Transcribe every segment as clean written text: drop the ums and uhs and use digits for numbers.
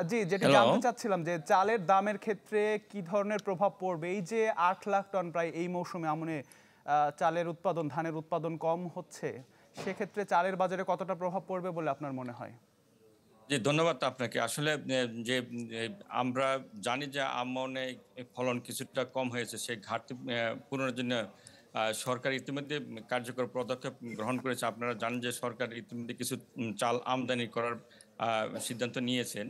জি, যেটি হ্যালো। জানতে চাচ্ছিলাম যে চালের দামের ক্ষেত্রে কি ধরনের প্রভাব পড়বে? এই যে ৮ লাখ টন প্রায় এই মৌসুমে আমনে চালের উৎপাদন, ধানের উৎপাদন কম হচ্ছে, সেক্ষেত্রে চালের বাজারে কতটা প্রভাব পড়বে বলে আপনার মনে হয়? জি, ধন্যবাদ আপনাকে। আসলে যে আমরা জানি যে আমনে ফলন কিছুটা কম হয়েছে। সেই ঘাটতি পূরণের জন্য সরকার ইতিমধ্যে কার্যকর পদক্ষেপ গ্রহণ করেছে। আপনারা জানেন যে সরকার ইতিমধ্যে কিছু চাল আমদানি করার আ সিদ্ধান্ত নিয়েছেন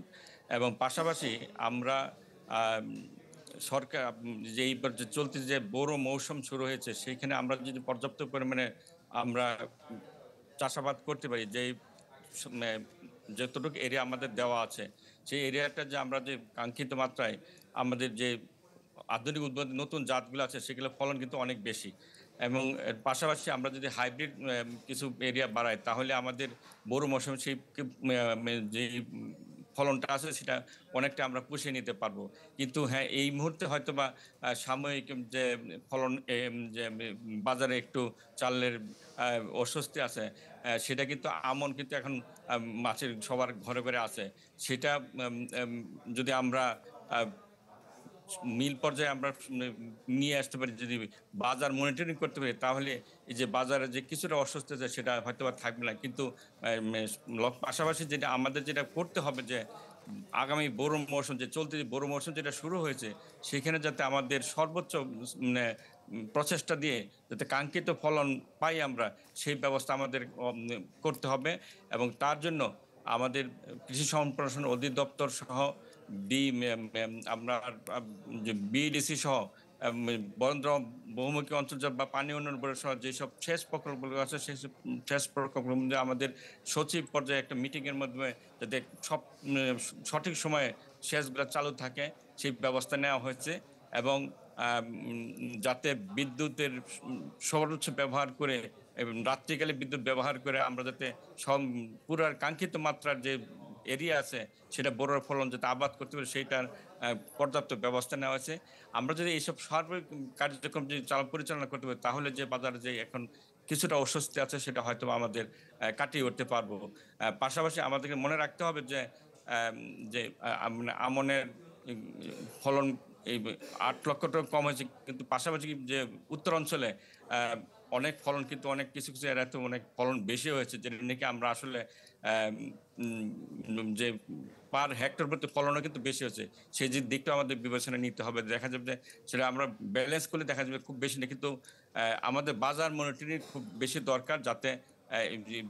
এবং পাশাপাশি আমরা আম সরকার যে এইবার যে চলতি যে বোরো মৌসুম শুরু হয়েছে, সেইখানে আমরা যদি পর্যাপ্ত পরিমাণে আমরা চাষাবাদ করতে পারি, যেই স মে যতটুকু এরিয়া আমাদের দেওয়া আছে, সেই এরিয়াটা যে আমরা যে কাঙ্ক্ষিত মাত্রায় আমাদের যে আধুনিক উদ্ভাবনী নতুন জাতগুলো আছে, সেগুলোর ফলন কিন্তু অনেক বেশি এবং এর পাশাপাশি আমরা যদি হাইব্রিড কিছু এরিয়া বাড়াই, তাহলে আমাদের বোরো মৌসুমে সেই যেই ফলনটা আছে, সেটা অনেকটা আমরা পুষিয়ে নিতে পারবো। কিন্তু হ্যাঁ, এই মুহূর্তে হয়তোবা সাময়িক যে ফলন যে বাজারে একটু চালের আ অস্বস্তি আছে, সেটা কিন্তু আমন কিন্তু এখন মাছের সবার ঘরে, ঘরে আছে। সেটা আম আম যদি আমরা আ মিল পর্যায়ে আমরা নিয়ে আসতে পারি, যদি বাজার মনিটরিং করতে পারি, তাহলে এই যে বাজারে যে কিছুটা অস্বস্তি আছে সেটা হয়তোবা থাকবে না। কিন্তু আ মেস পাশাপাশি যেটা আমাদের যেটা করতে হবে যে আগামী বোরো মৌসুম যে চলতি বোরো মৌসুম যেটা শুরু হয়েছে, সেখানে যাতে আমাদের সর্বোচ্চ মানে প্রচেষ্টা দিয়ে যাতে কাঙ্ক্ষিত ফলন পাই আমরা, সেই ব্যবস্থা আমাদের করতে হবে এবং তার জন্য আমাদের কৃষি সম্প্রসারণ অধিদপ্তর সহ বি মেম মেম আপনার যে বিডিসি সহ বরেন্দ্র বহুমুখী অঞ্চল বা পানি উন্নয়ন বোর্ড সহ যেসব সেচ প্রকল্পগুলো আছে, সেসব সেচ প্রকল্পের মধ্যে আমাদের সচিব পর্যায়ে একটা মিটিং এর মাধ্যমে যাতে সব সঠিক সময়ে সেচগুলা চালু থাকে, সেই ব্যবস্থা নেওয়া হয়েছে এবং যাতে বিদ্যুতের সর্বোচ্চ ব্যবহার করে এবং রাত্রিকালে বিদ্যুৎ ব্যবহার করে আমরা যাতে পুরার কাঙ্ক্ষিত মাত্রার যে এরিয়া আছে, সেটা বোরোর ফলন যাতে আবাদ করতে পারে, সেইটার পর্যাপ্ত ব্যবস্থা নেওয়া হয়েছে। আমরা যদি এইসব সার্বিক কার্যক্রম যদি পরিচালনা করতে পারি, তাহলে যে বাজারে যে এখন কিছুটা অস্বস্তি আছে, সেটা হয়তোবা আমাদের কাটিয়ে উঠতে পারবো। পাশাপাশি আমাদেরকে মনে রাখতে হবে যে আম যে মানে আমনের উম ফলন এই ৮ লক্ষ টন কম হয়েছে। কিন্তু পাশাপাশি যে উত্তর অঞ্চলে আ অনেক ফলন কিন্তু অনেক কিছু, কিছু এলাকাতে অনেক ফলন বেশি হয়েছে। যেটা নাকি আমরা আসলে আম যে পার হেক্টর প্রতি ফলনও কিন্তু বেশি হয়েছে। সেই যে দিকটাও আমাদের বিবেচনায় নিতে হবে। দেখা যাবে যে সেটা আমরা ব্যালেন্স করলে দেখা যাবে খুব বেশি না। কিন্তু আমাদের বাজার মনিটরিং খুব বেশি দরকার, যাতে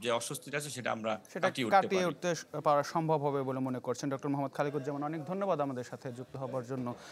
যে অস্বস্তিটা আছে সেটা আমরা সেটা কাটিয়ে উঠতে কাটিয়ে পারি। উঠতে পারা সম্ভব হবে বলে মনে করছেন। ডক্টর মোহাম্মদ খালিকুজ্জামান, অনেক ধন্যবাদ আমাদের সাথে যুক্ত হবার জন্য।